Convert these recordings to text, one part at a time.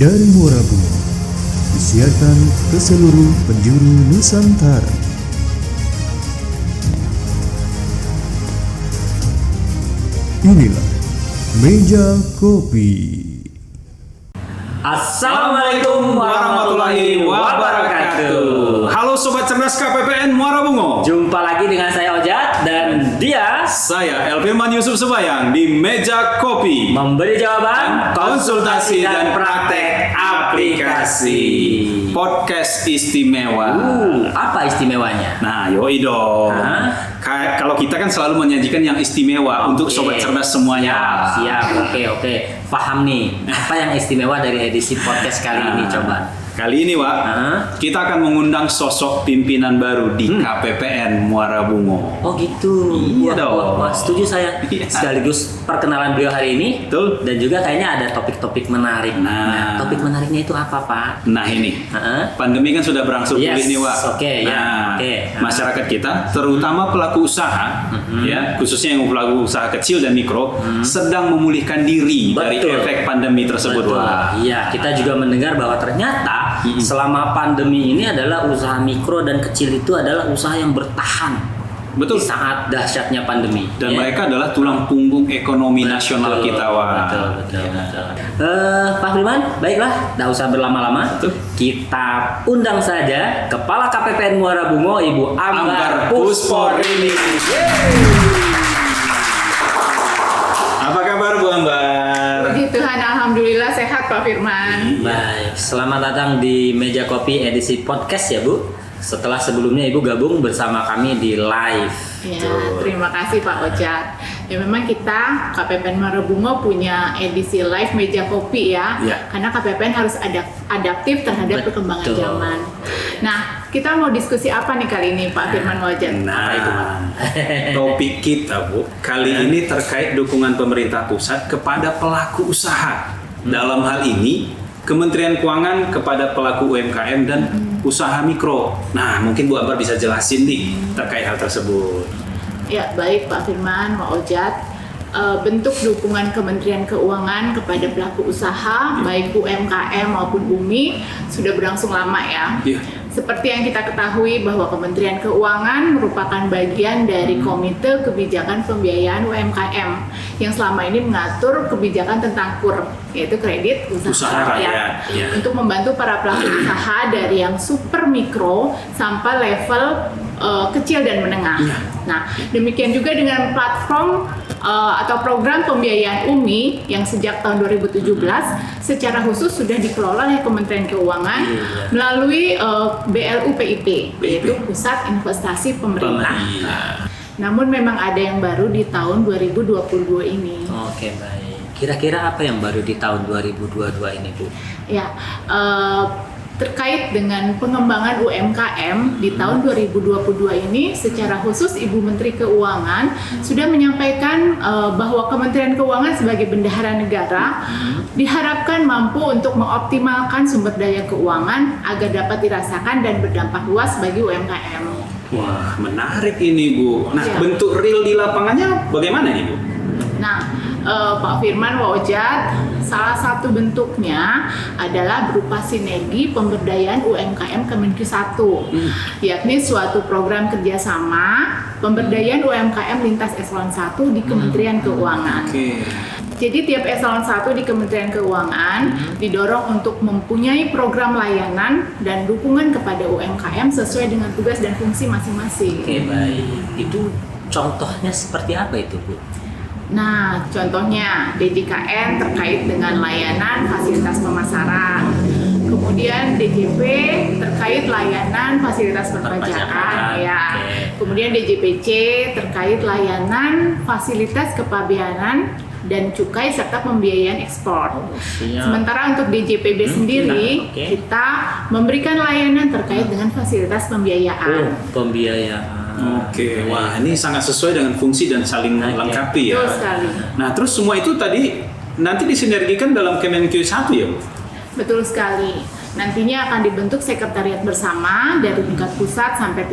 dari Muara Bungo disiarkan ke seluruh penjuru Nusantara. Inilah Meja Kopi. Assalamualaikum warahmatullahi wabarakatuh. Halo Sobat Cerdas KPPN Muara Bungo. Jumpa lagi dengan saya Ojat dan dia Saya Elfirman Yusuf Sebayang di Meja Kopi, memberi jawaban, konsultasi dan praktek aplikasi. Podcast istimewa. Apa istimewanya? Nah, yoi dong. Kalau kita kan selalu menyajikan yang istimewa untuk Sobat Cerdas semuanya. Siap. Oke. Paham nih. Apa yang istimewa dari edisi podcast kali ini coba? Kali ini, Wak, kita akan mengundang sosok pimpinan baru di KPPN Muara Bungo. Oh gitu. Iya dong. Wah, setuju saya. Iya. Sekaligus perkenalan beliau hari ini. Betul. Dan juga kayaknya ada topik-topik menarik. Nah. Topik menariknya itu apa, Pak? Nah ini, pandemi kan sudah berangsur pulih nih, Wak. Masyarakat kita, terutama pelaku usaha, ya khususnya yang pelaku usaha kecil dan mikro, sedang memulihkan diri dari efek pandemi tersebut, Wak. Iya, kita juga mendengar bahwa ternyata selama pandemi ini adalah usaha mikro dan kecil itu adalah usaha yang bertahan. Betul. Di saat dahsyatnya pandemi. Dan mereka adalah tulang punggung ekonomi nasional kita, Wak. Betul. Pak Firman, baiklah, tidak usah berlama-lama. Kita undang saja Kepala KPPN Muara Bungo, Ibu Ambar Pusporini. Apa kabar, Bu Ambar? Puji Tuhan, alhamdulillah sehat Pak Firman. Baik, selamat datang di Meja Kopi edisi podcast ya Bu. Setelah sebelumnya Ibu gabung bersama kami di live. Ya, terima kasih Pak Ojat. Ya memang kita KPPN Muara Bungo punya edisi live Meja Kopi ya. Karena KPPN harus adaptif terhadap perkembangan zaman. Nah, kita mau diskusi apa nih kali ini Pak Firman Ojat? Topik kita, Bu, kali ini terkait dukungan pemerintah pusat kepada pelaku usaha. Dalam hal ini Kementerian Keuangan kepada pelaku UMKM dan usaha mikro. Nah, mungkin Bu Ambar bisa jelasin nih terkait hal tersebut. Ya, baik Pak Firman, Pak Ojat. Bentuk dukungan Kementerian Keuangan kepada pelaku usaha, baik UMKM maupun UMI, sudah berlangsung lama ya. Seperti yang kita ketahui bahwa Kementerian Keuangan merupakan bagian dari Komite Kebijakan Pembiayaan UMKM yang selama ini mengatur kebijakan tentang KUR, yaitu kredit usaha rakyat, untuk membantu para pelaku usaha dari yang super mikro sampai level kecil dan menengah. Nah, demikian juga dengan platform atau program pembiayaan UMI yang sejak tahun 2017 secara khusus sudah dikelola oleh Kementerian Keuangan melalui BLUPIP, yaitu Pusat Investasi Pemerintah. Namun memang ada yang baru di tahun 2022 ini. Oke, baik. Kira-kira apa yang baru di tahun 2022 ini, Bu? Ya, terkait dengan pengembangan UMKM di tahun 2022 ini, secara khusus Ibu Menteri Keuangan sudah menyampaikan bahwa Kementerian Keuangan sebagai bendahara negara diharapkan mampu untuk mengoptimalkan sumber daya keuangan agar dapat dirasakan dan berdampak luas bagi UMKM. Wah, menarik ini, Bu. Nah, bentuk real di lapangannya bagaimana nih, Bu? Nah, Pak Firman, Pak Ojat, salah satu bentuknya adalah berupa sinergi pemberdayaan UMKM Kemenkyu 1, yakni suatu program kerjasama pemberdayaan UMKM lintas eselon 1 di Kementerian Keuangan. Jadi tiap eselon 1 di Kementerian Keuangan didorong untuk mempunyai program layanan dan dukungan kepada UMKM sesuai dengan tugas dan fungsi masing-masing. Oke, baik. Itu contohnya seperti apa itu, Bu? Nah, contohnya DJKN terkait dengan layanan fasilitas pemasaran. Kemudian DJP terkait layanan fasilitas perpajakan, ya. Kemudian DJPC terkait layanan fasilitas kepabeanan dan cukai serta pembiayaan ekspor. Sementara untuk DJPB sendiri, kita memberikan layanan terkait dengan fasilitas pembiayaan. Wah, ini sangat sesuai dengan fungsi dan saling melengkapi ya. Nah, terus semua itu tadi nanti disinergikan dalam Kemenkyu 1 ya, Bu? Betul sekali. Nantinya akan dibentuk sekretariat bersama dari tingkat pusat sampai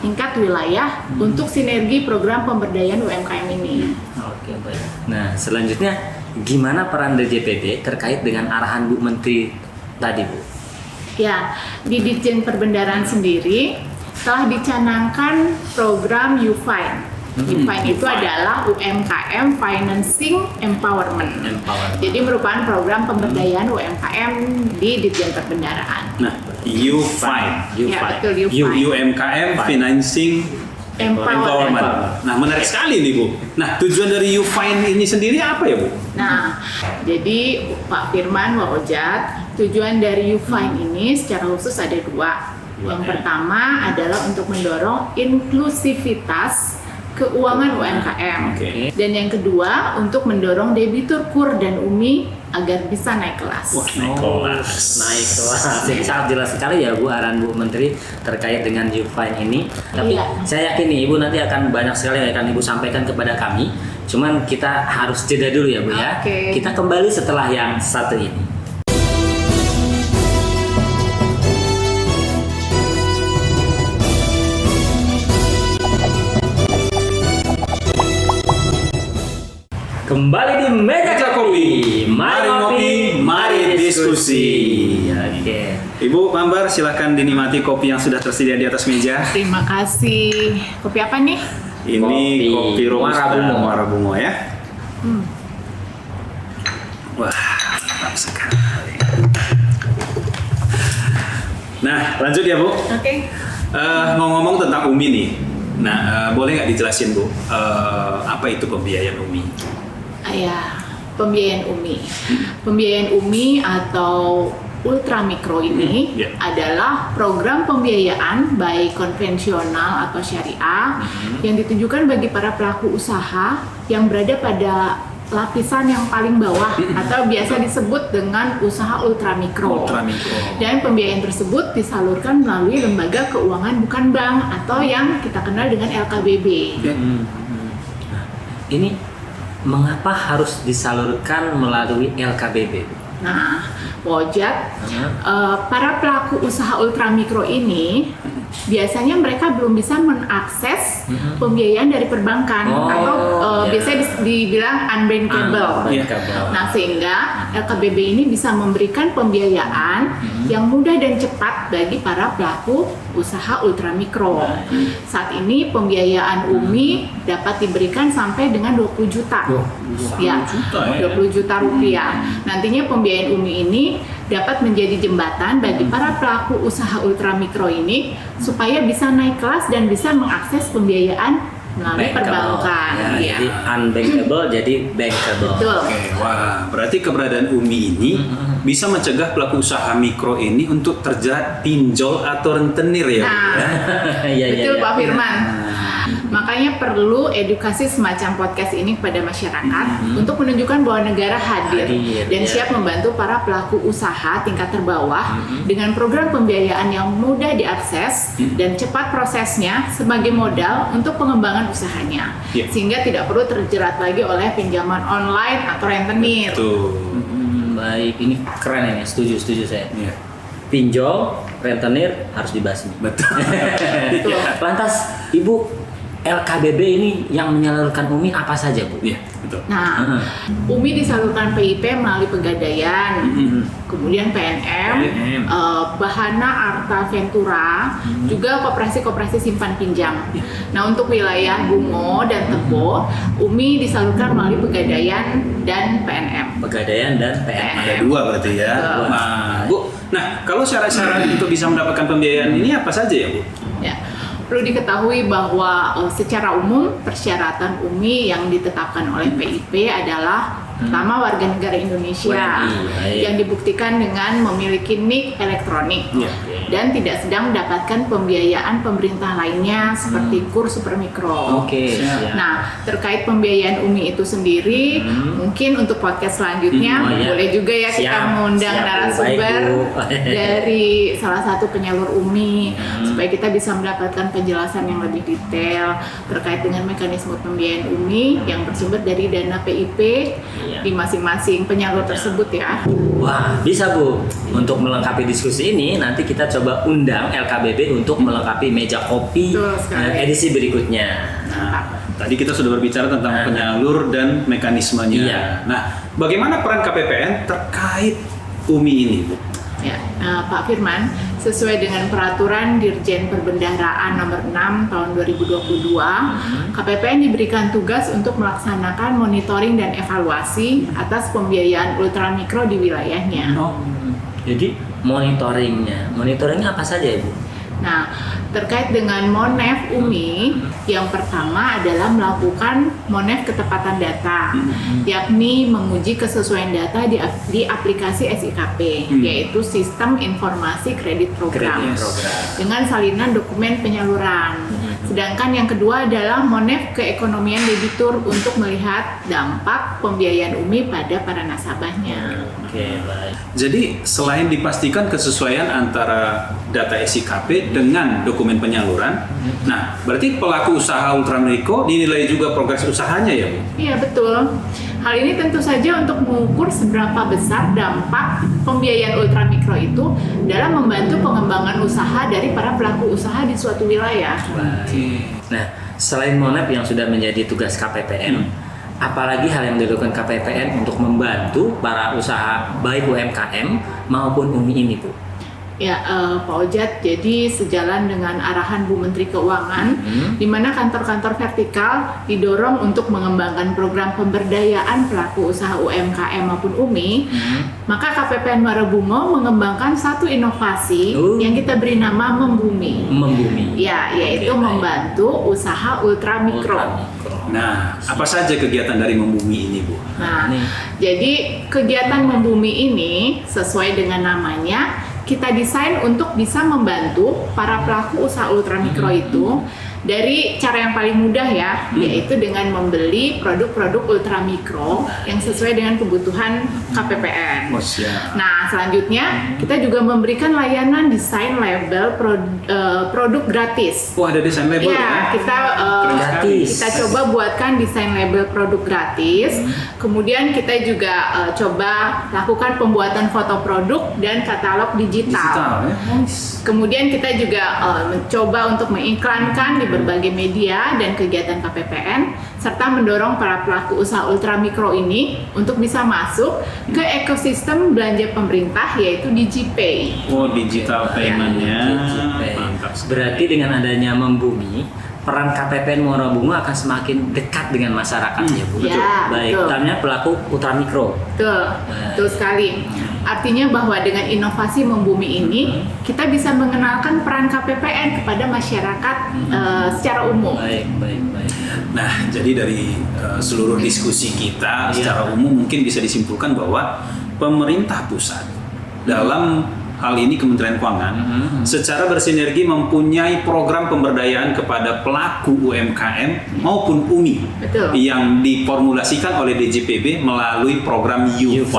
tingkat wilayah untuk sinergi program pemberdayaan UMKM ini. Oke, baik. Nah, selanjutnya gimana peran DJPD terkait dengan arahan Bu Menteri tadi, Bu? Ya, di Ditjen Perbendaharaan sendiri telah dicanangkan program UFINE. UFINE itu adalah UMKM Financing Empowerment. Jadi merupakan program pemberdayaan UMKM di Ditjen Perbendaharaan. Nah, UFINE. Ya, betul, UFINE. UMKM Financing Empowerment. Nah, menarik sekali nih Bu. Nah, tujuan dari UFINE ini sendiri apa ya Bu? Nah, jadi Pak Firman, Pak Ojat, tujuan dari UFINE ini secara khusus ada dua. Yang pertama adalah untuk mendorong inklusivitas keuangan UMKM. Dan yang kedua untuk mendorong debitur KUR dan UMI agar bisa naik kelas. Wah, naik kelas. Jadi sangat jelas sekali ya Bu arahan Bu Menteri terkait dengan UFINE ini. Tapi Iya. saya yakin nih Ibu nanti akan banyak sekali yang akan Ibu sampaikan kepada kami. Cuman kita harus jeda dulu ya Bu ya. Oke. Kita kembali setelah yang satu ini. Kembali di Meja Kopi. Mari ngopi, mari diskusi. Oke. Ibu Ambar, silahkan dinikmati kopi yang sudah tersedia di atas meja. Terima kasih. Kopi apa nih? Ini kopi Robusta Muara Bungo. Muara Bungo ya. Wah, mantap sekali. Nah, lanjut ya Bu. Oke. Ngomong-ngomong tentang UMI nih. Nah, boleh nggak dijelasin Bu, apa itu pembiayaan UMI? Ya, pembiayaan UMI. Pembiayaan UMI atau ultramikro ini adalah program pembiayaan baik konvensional atau syariah yang ditujukan bagi para pelaku usaha yang berada pada lapisan yang paling bawah atau biasa disebut dengan usaha ultramikro. Dan pembiayaan tersebut disalurkan melalui lembaga keuangan bukan bank atau yang kita kenal dengan LKBB. Ini mengapa harus disalurkan melalui LKBB? Nah, Wojat, para pelaku usaha ultramikro ini biasanya mereka belum bisa mengakses pembiayaan dari perbankan atau biasanya dibilang unbankable. Nah, sehingga LKBB ini bisa memberikan pembiayaan yang mudah dan cepat bagi para pelaku usaha ultramikro. Saat ini pembiayaan UMI dapat diberikan sampai dengan 20 juta. 20 juta rupiah. Nantinya pembiayaan UMI ini dapat menjadi jembatan bagi para pelaku usaha ultramikro ini supaya bisa naik kelas dan bisa mengakses pembiayaan melalui perbankan. Ya, jadi unbankable jadi bankable. Betul. Oke, wah, berarti keberadaan UMI ini bisa mencegah pelaku usaha mikro ini untuk terjerat pinjol atau rentenir ya? Nah, betul Pak Firman. Makanya perlu edukasi semacam podcast ini kepada masyarakat untuk menunjukkan bahwa negara hadir dan siap membantu para pelaku usaha tingkat terbawah dengan program pembiayaan yang mudah diakses dan cepat prosesnya sebagai modal untuk pengembangan usahanya, sehingga tidak perlu terjerat lagi oleh pinjaman online atau rentenir. Baik, ini keren ini, setuju saya. Pinjol, rentenir harus dibasmi. Betul. Lantas, Ibu, LKBB ini yang menyalurkan UMI apa saja, Bu? Iya, betul. Nah, UMI disalurkan PIP melalui Pegadaian, kemudian PNM, Bahana Arta Ventura, juga koperasi-koperasi simpan pinjam. Nah, untuk wilayah Bungo dan Tebo, UMI disalurkan melalui Pegadaian dan PNM. Pegadaian dan PNM. Ada dua berarti ya. Nah, Bu, kalau syarat-syarat untuk bisa mendapatkan pembiayaan ini apa saja ya, Bu? Ya. Perlu diketahui bahwa secara umum persyaratan UMI yang ditetapkan oleh PIP adalah pertama warga negara Indonesia yang dibuktikan dengan memiliki NIK elektronik dan tidak sedang mendapatkan pembiayaan pemerintah lainnya seperti KUR Supermikro. Nah, terkait pembiayaan UMI itu sendiri, mungkin untuk podcast selanjutnya boleh juga ya kita mengundang narasumber dari salah satu penyalur UMI supaya kita bisa mendapatkan penjelasan yang lebih detail terkait dengan mekanisme pembiayaan UMI yang bersumber dari dana PIP di masing-masing penyalur tersebut ya. Wah, bisa Bu. Untuk melengkapi diskusi ini nanti kita coba undang LKBB untuk melengkapi meja kopi edisi berikutnya. Tadi kita sudah berbicara tentang penyalur dan mekanismenya. Iya. Nah, bagaimana peran KPPN terkait UMI ini, Bu? Ya, Pak Firman, sesuai dengan peraturan Dirjen Perbendaharaan nomor 6 tahun 2022, KPPN diberikan tugas untuk melaksanakan monitoring dan evaluasi atas pembiayaan ultramikro di wilayahnya. Jadi monitoringnya apa saja, Ibu? Nah, terkait dengan Monef UMI, yang pertama adalah melakukan Monef ketepatan data, yakni menguji kesesuaian data di aplikasi SIKP, yaitu Sistem Informasi Kredit Program, dengan salinan dokumen penyaluran. Sedangkan yang kedua adalah Monef keekonomian debitur untuk melihat dampak pembiayaan UMI pada para nasabahnya. Oke, baik. Jadi selain dipastikan kesesuaian antara data SIKP dengan dokumen penyaluran, nah berarti pelaku usaha ultramikro dinilai juga progres usahanya ya, Bu? Iya, betul. Hal ini tentu saja untuk mengukur seberapa besar dampak pembiayaan ultramikro itu dalam membantu pengembangan usaha dari para pelaku usaha di suatu wilayah. Baik. Nah, selain Monef yang sudah menjadi tugas KPPN, apalagi hal yang dilakukan KPPN untuk membantu para usaha baik UMKM maupun UMI ini, Bu? Ya, Pak Ojat, jadi sejalan dengan arahan Bu Menteri Keuangan, di mana kantor-kantor vertikal didorong untuk mengembangkan program pemberdayaan pelaku usaha UMKM maupun UMI, maka KPPN Muara Bungo mengembangkan satu inovasi yang kita beri nama Membumi. Membumi. Ya, yaitu membantu usaha ultramikro. Nah, apa saja kegiatan dari Membumi ini, Bu? Nah, jadi kegiatan Membumi ini sesuai dengan namanya, kita desain untuk bisa membantu para pelaku usaha ultramikro itu dari cara yang paling mudah ya, yaitu dengan membeli produk-produk ultramikro yang sesuai dengan kebutuhan KPPN. Nah, selanjutnya kita juga memberikan layanan desain label produk gratis. Oh, ada desain label ya? Kita gratis. Kita coba buatkan desain label produk gratis. Kemudian kita juga coba lakukan pembuatan foto produk dan katalog digital. Ya? Kemudian kita juga mencoba untuk mengiklankan di berbagai media dan kegiatan KPPN, serta mendorong para pelaku usaha ultramikro ini untuk bisa masuk ke ekosistem belanja pemerintah, yaitu DigiPay. Oh, digital payment-nya. Mantap. Berarti dengan adanya Membumi, peran KPPN Muara Bungo akan semakin dekat dengan masyarakat ya, Bu? Ya, baik, betul. utamanya pelaku ultramikro. Betul sekali. Artinya bahwa dengan inovasi Membumi ini, kita bisa mengenalkan peran KPPN kepada masyarakat secara umum. Baik. Nah, jadi dari seluruh diskusi kita secara umum mungkin bisa disimpulkan bahwa pemerintah pusat dalam hal ini Kementerian Keuangan secara bersinergi mempunyai program pemberdayaan kepada pelaku UMKM maupun UMI. Betul. Yang diformulasikan oleh DJPB melalui program U5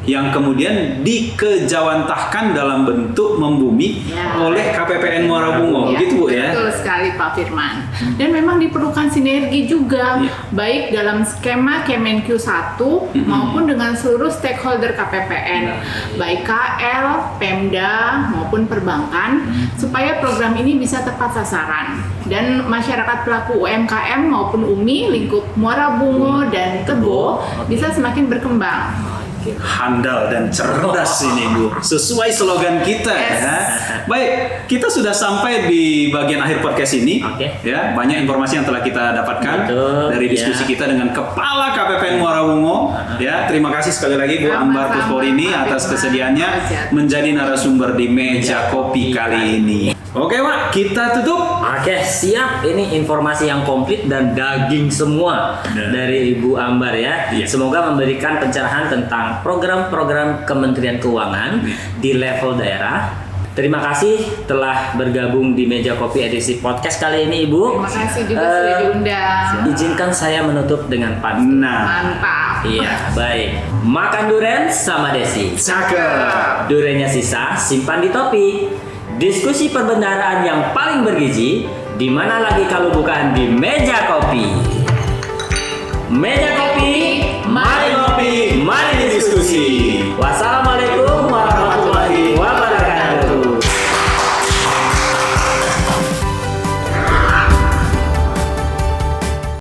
yang kemudian dikejawantahkan dalam bentuk Membumi oleh KPPN Muara Bungo, gitu Bu ya? Betul sekali Pak Firman. Dan memang diperlukan sinergi juga, baik dalam skema Kemenq 1 maupun dengan seluruh stakeholder KPPN, baik KL, Pemda maupun perbankan, supaya program ini bisa tepat sasaran dan masyarakat pelaku UMKM maupun UMI lingkup Muara Bungo dan Tebo bisa semakin berkembang. Handal dan cerdas ini Bu, sesuai slogan kita ya. Baik, kita sudah sampai di bagian akhir podcast ini. Ya, banyak informasi yang telah kita dapatkan dari diskusi kita dengan Kepala KPPN Muara Bungo. Ya, terima kasih sekali lagi Bu Ambar Pusporini atas kesediaannya menjadi narasumber di Meja Kopi kali ini. Oke Pak, kita tutup. Oke, siap. Ini informasi yang komplit dan daging semua dari Ibu Ambar ya. Semoga memberikan pencerahan tentang program-program Kementerian Keuangan di level daerah. Terima kasih telah bergabung di Meja Kopi edisi podcast kali ini, Ibu. Terima kasih juga sudah diundang. Izinkan saya menutup dengan pantun. Mantap. Iya, baik. Makan durian sama Desi. Cakep. Duriannya sisa, simpan di topi. Diskusi perbendaharaan yang paling bergizi, di mana lagi kalau bukan di Meja Kopi. Meja Kopi.